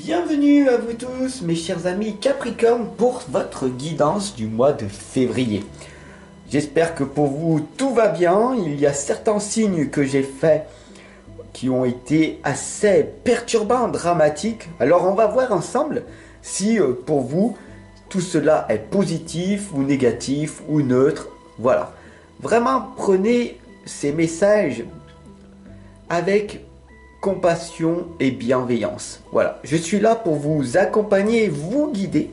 Bienvenue à vous tous, mes chers amis Capricorne, pour votre guidance du mois de février. J'espère que pour vous tout va bien. Il y a certains signes que j'ai faits qui ont été assez perturbants, dramatiques. Alors on va voir ensemble si pour vous tout cela est positif ou négatif ou neutre. Voilà. Vraiment prenez ces messages avec compassion et bienveillance. Voilà, je suis là pour vous accompagner, vous guider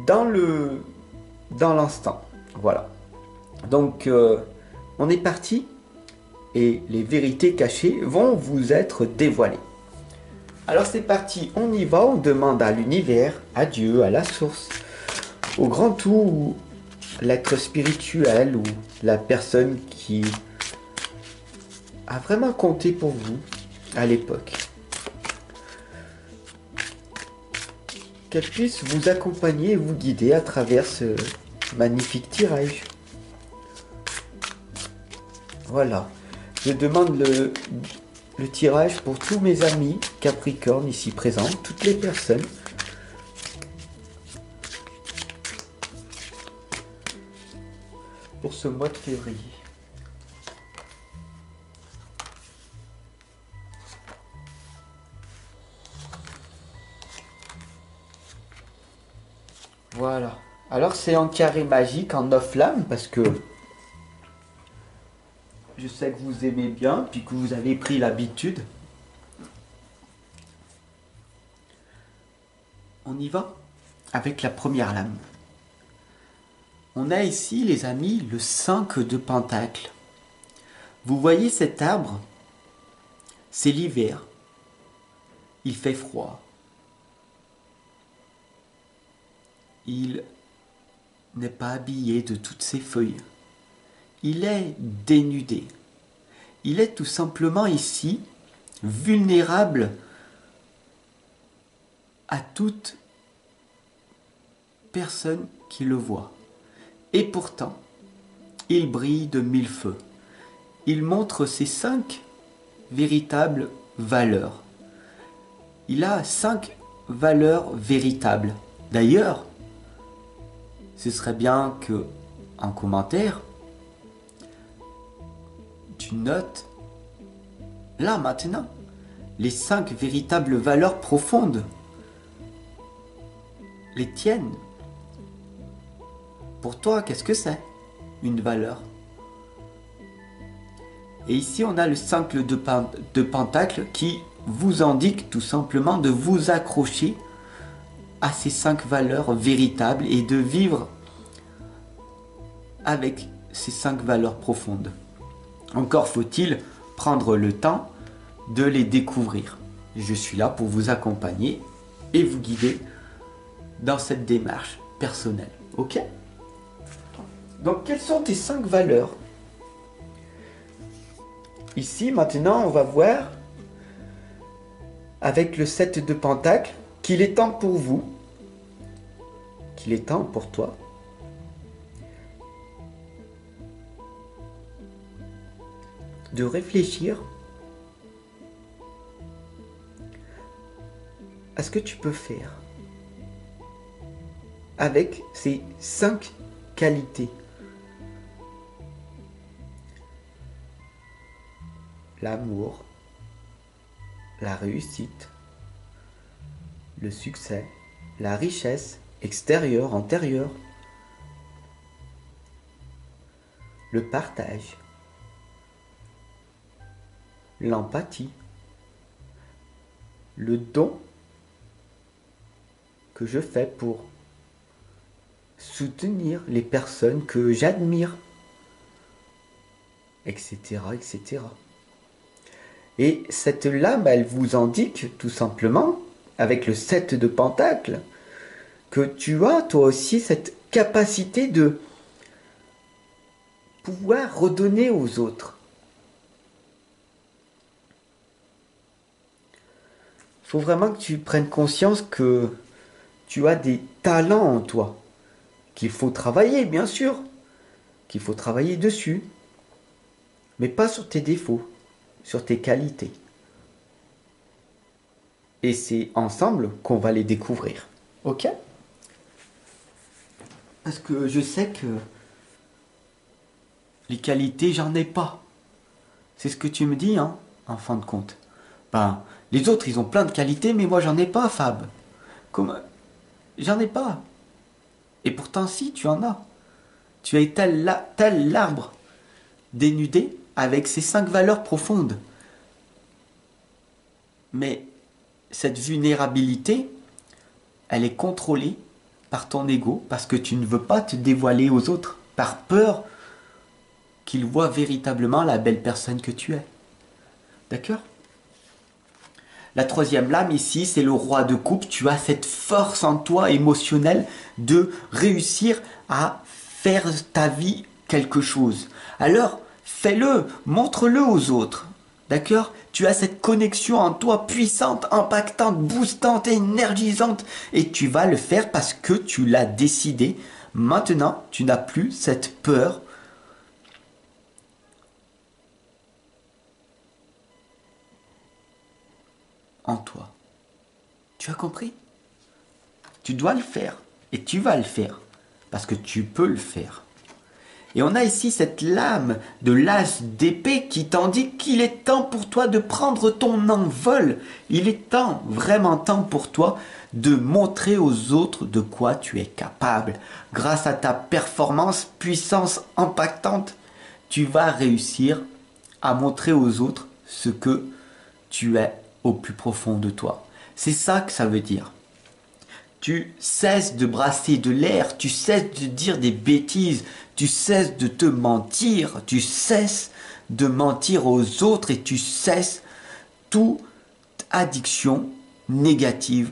dans l'instant. Voilà. Donc on est parti et les vérités cachées vont vous être dévoilées. Alors c'est parti, on y va, on demande à l'univers, à Dieu, à la source, au grand tout, ou l'être spirituel ou la personne qui a vraiment compté pour vous à l'époque, qu'elle puisse vous accompagner et vous guider à travers ce magnifique tirage. Voilà, je demande le tirage pour tous mes amis Capricorne ici présents, toutes les personnes pour ce mois de février. Voilà. Alors c'est en carré magique, en 9 lames, parce que je sais que vous aimez bien, puis que vous avez pris l'habitude. On y va avec la première lame. On a ici, les amis, le 5 de Pentacle. Vous voyez cet arbre? C'est l'hiver. Il fait froid. Il n'est pas habillé de toutes ses feuilles. Il est dénudé. Il est tout simplement ici vulnérable à toute personne qui le voit. Et pourtant, il brille de mille feux. Il montre ses 5 véritables valeurs. Il a 5 valeurs véritables. D'ailleurs, ce serait bien que, en commentaire, tu notes, là maintenant, les 5 véritables valeurs profondes. Les tiennes. Pour toi, qu'est-ce que c'est, une valeur? Et ici, on a le 5 de Pentacle qui vous indique tout simplement de vous accrocher à ces 5 valeurs véritables et de vivre avec ces 5 valeurs profondes. Encore faut-il prendre le temps de les découvrir. Je suis là pour vous accompagner et vous guider dans cette démarche personnelle. Ok? Donc, quelles sont tes 5 valeurs? Ici, maintenant, on va voir avec le 7 de Pentacle qu'il est temps pour vous, qu'il est temps pour toi de réfléchir à ce que tu peux faire avec ces 5 qualités. L'amour, la réussite, le succès, la richesse extérieure, antérieure, le partage, l'empathie, le don que je fais pour soutenir les personnes que j'admire, etc., etc. Et cette lame, elle vous indique tout simplement, avec le 7 de Pentacle, que tu as toi aussi cette capacité de pouvoir redonner aux autres. Il faut vraiment que tu prennes conscience que tu as des talents en toi, qu'il faut travailler, bien sûr, qu'il faut travailler dessus, mais pas sur tes défauts, sur tes qualités. Et c'est ensemble qu'on va les découvrir. Ok? Parce que je sais que les qualités, j'en ai pas. C'est ce que tu me dis, hein, en fin de compte. Ben, les autres, ils ont plein de qualités, mais moi, j'en ai pas, Fab. Comment? J'en ai pas. Et pourtant, si, tu en as. Tu es tel l'arbre dénudé avec ses 5 valeurs profondes. Mais cette vulnérabilité, elle est contrôlée par ton ego parce que tu ne veux pas te dévoiler aux autres par peur qu'ils voient véritablement la belle personne que tu es. D'accord? La troisième lame ici, c'est le roi de coupe. Tu as cette force en toi émotionnelle de réussir à faire ta vie quelque chose. Alors, fais-le, montre-le aux autres. D'accord? Tu as cette connexion en toi puissante, impactante, boostante, énergisante. Et tu vas le faire parce que tu l'as décidé. Maintenant, tu n'as plus cette peur en toi. Tu as compris? Tu dois le faire. Et tu vas le faire. Parce que tu peux le faire. Et on a ici cette lame de l'as d'épée qui t'indique qu'il est temps pour toi de prendre ton envol. Il est temps, vraiment temps pour toi de montrer aux autres de quoi tu es capable. Grâce à ta performance, puissance impactante, tu vas réussir à montrer aux autres ce que tu es au plus profond de toi. C'est ça que ça veut dire. Tu cesses de brasser de l'air, tu cesses de dire des bêtises, tu cesses de te mentir, tu cesses de mentir aux autres et tu cesses toute addiction négative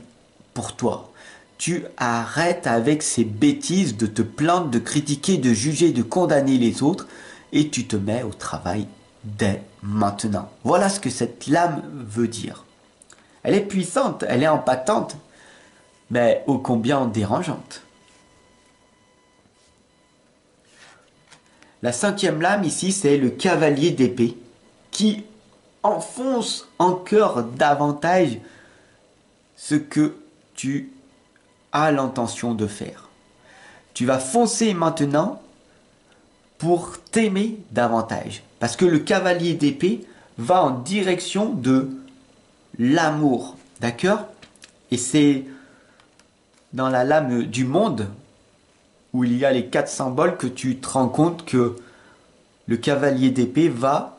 pour toi. Tu arrêtes avec ces bêtises de te plaindre, de critiquer, de juger, de condamner les autres et tu te mets au travail dès maintenant. Voilà ce que cette lame veut dire. Elle est puissante, elle est impactante, mais ô combien dérangeante. La cinquième lame ici, c'est le cavalier d'épée qui enfonce encore davantage ce que tu as l'intention de faire. Tu vas foncer maintenant pour t'aimer davantage. Parce que le cavalier d'épée va en direction de l'amour. D'accord? Et c'est dans la lame du monde, où il y a les 4 symboles, que tu te rends compte que le cavalier d'épée va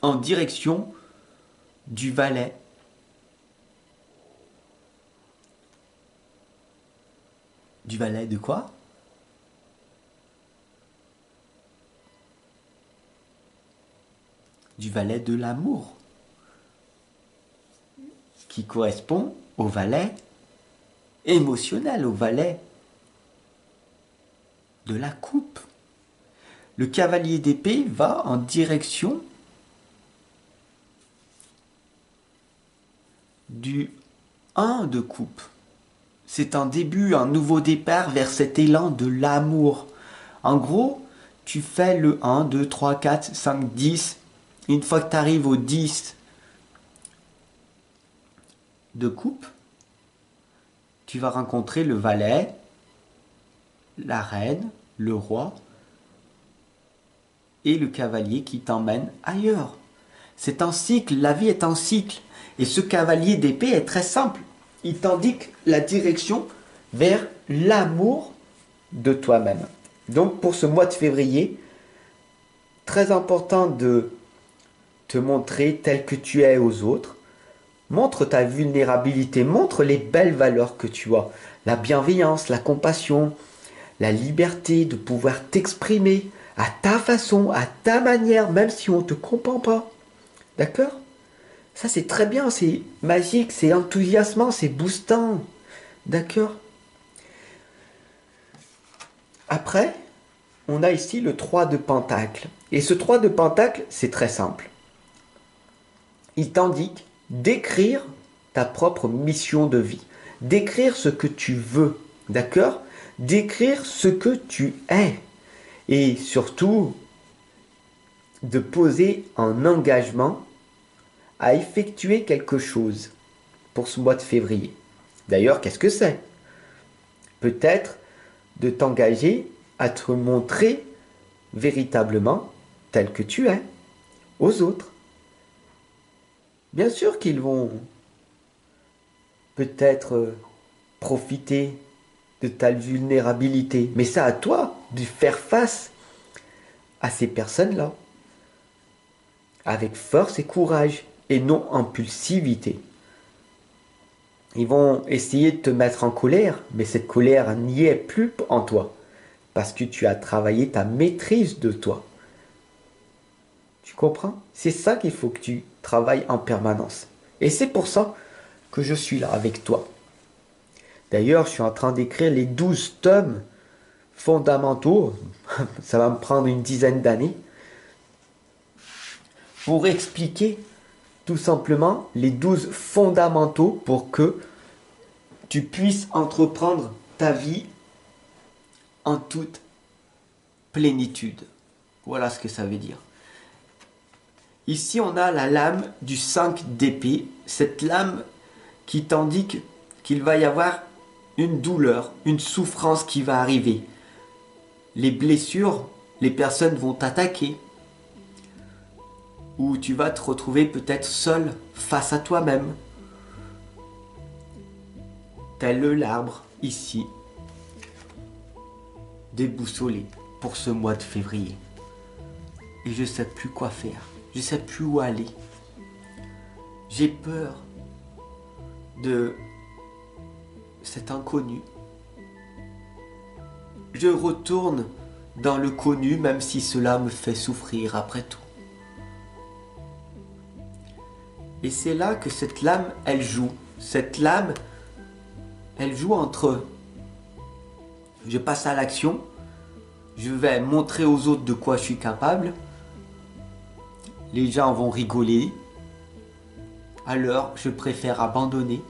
en direction du valet. Du valet de quoi? Du valet de l'amour, qui correspond au valet émotionnel, au valet de la coupe. Le cavalier d'épée va en direction du 1 de coupe. C'est un début, un nouveau départ vers cet élan de l'amour. En gros, tu fais le 1, 2, 3, 4, 5, 10. Une fois que tu arrives au 10 de coupe, tu vas rencontrer le valet, la reine, le roi et le cavalier qui t'emmène ailleurs. C'est un cycle, la vie est un cycle. Et ce cavalier d'épée est très simple. Il t'indique la direction vers l'amour de toi-même. Donc pour ce mois de février, très important de te montrer tel que tu es aux autres. Montre ta vulnérabilité, montre les belles valeurs que tu as. La bienveillance, la compassion, la liberté de pouvoir t'exprimer à ta façon, à ta manière, même si on ne te comprend pas. D'accord? Ça c'est très bien, c'est magique, c'est enthousiasmant, c'est boostant. D'accord? Après, on a ici le 3 de Pentacle. Et ce 3 de Pentacle, c'est très simple. Il t'indique d'écrire ta propre mission de vie. D'écrire ce que tu veux. D'accord? D'écrire ce que tu es. Et surtout, de poser un engagement à effectuer quelque chose. pour ce mois de février. D'ailleurs, qu'est-ce que c'est? Peut-être de t'engager à te montrer véritablement tel que tu es aux autres. Bien sûr qu'ils vont peut-être profiter de ta vulnérabilité, mais c'est à toi de faire face à ces personnes-là avec force et courage et non impulsivité. Ils vont essayer de te mettre en colère, mais cette colère n'y est plus en toi parce que tu as travaillé ta maîtrise de toi. Tu comprends? C'est ça qu'il faut que tu travailles en permanence. Et c'est pour ça que je suis là avec toi. D'ailleurs, je suis en train d'écrire les 12 tomes fondamentaux. Ça va me prendre une dizaine d'années. Pour expliquer tout simplement les 12 fondamentaux pour que tu puisses entreprendre ta vie en toute plénitude. Voilà ce que ça veut dire. Ici, on a la lame du 5 d'épée. Cette lame qui t'indique qu'il va y avoir une douleur, une souffrance qui va arriver. Les blessures, les personnes vont t'attaquer. Ou tu vas te retrouver peut-être seul face à toi-même. Tel l'arbre ici, déboussolé pour ce mois de février. Et je ne sais plus quoi faire. Je ne sais plus où aller. J'ai peur de cet inconnu. Je retourne dans le connu même si cela me fait souffrir après tout. Et c'est là que cette lame, elle joue. Cette lame, elle joue entre je passe à l'action, je vais montrer aux autres de quoi je suis capable, les gens vont rigoler, alors je préfère abandonner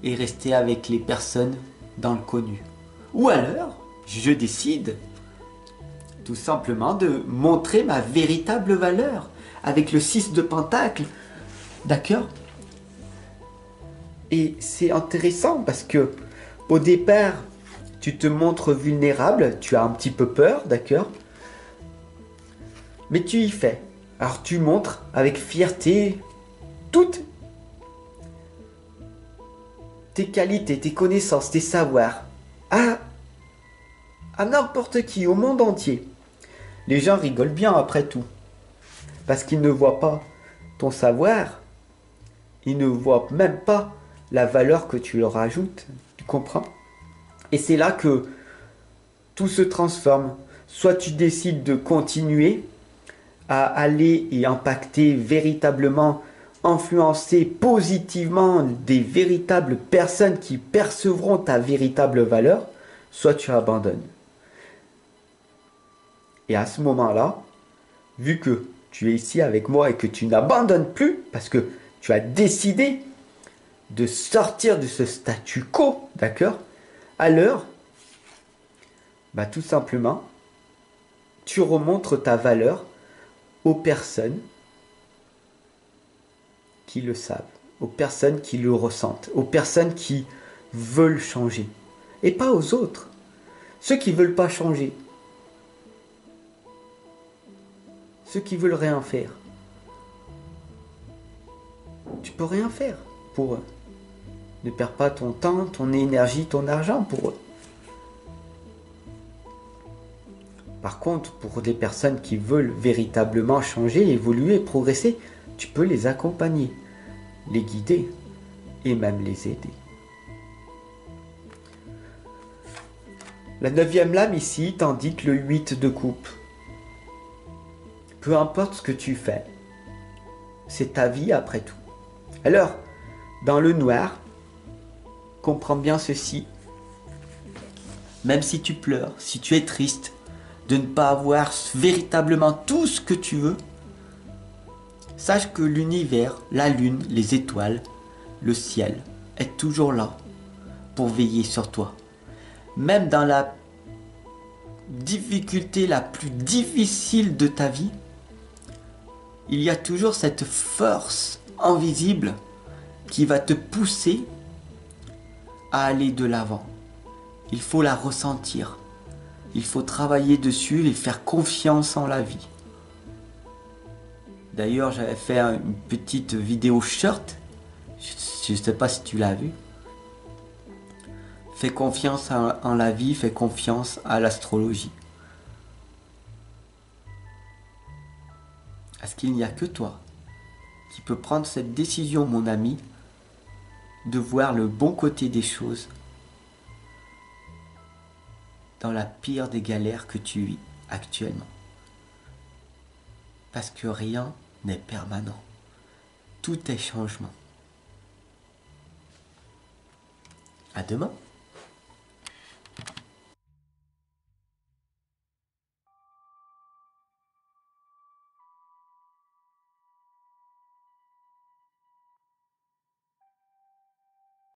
et rester avec les personnes dans le connu. Ou alors, je décide tout simplement de montrer ma véritable valeur avec le 6 de Pentacle. D'accord? Et c'est intéressant parce que au départ, tu te montres vulnérable, tu as un petit peu peur, d'accord? Mais tu y fais. Alors tu montres avec fierté toutes tes qualités, tes connaissances, tes savoirs à n'importe qui, au monde entier. Les gens rigolent bien après tout. Parce qu'ils ne voient pas ton savoir. Ils ne voient même pas la valeur que tu leur ajoutes. Tu comprends? Et c'est là que tout se transforme. Soit tu décides de continuer à aller et impacter véritablement, influencer positivement des véritables personnes qui percevront ta véritable valeur, soit tu abandonnes. Et à ce moment-là, vu que tu es ici avec moi et que tu n'abandonnes plus, parce que tu as décidé de sortir de ce statu quo, d'accord? Alors, tout simplement, tu remontres ta valeur aux personnes qui le savent, aux personnes qui le ressentent, aux personnes qui veulent changer, et pas aux autres, ceux qui ne veulent pas changer, ceux qui veulent rien faire. Tu peux rien faire pour eux. Ne perds pas ton temps, ton énergie, ton argent pour eux. Par contre, pour des personnes qui veulent véritablement changer, évoluer, progresser, tu peux les accompagner, les guider et même les aider. La 9e lame ici t'indique le 8 de coupe. Peu importe ce que tu fais, c'est ta vie après tout. Alors, dans le noir, comprends bien ceci. Même si tu pleures, si tu es triste, de ne pas avoir véritablement tout ce que tu veux, sache que l'univers, la lune, les étoiles, le ciel est toujours là pour veiller sur toi. Même dans la difficulté la plus difficile de ta vie, il y a toujours cette force invisible qui va te pousser à aller de l'avant. Il faut la ressentir. Il faut travailler dessus et faire confiance en la vie. D'ailleurs, j'avais fait une petite vidéo short. Je ne sais pas si tu l'as vu. Fais confiance en la vie, fais confiance à l'astrologie. Parce qu'il n'y a que toi qui peux prendre cette décision, mon ami, de voir le bon côté des choses dans la pire des galères que tu vis actuellement. Parce que rien n'est permanent. Tout est changement. À demain.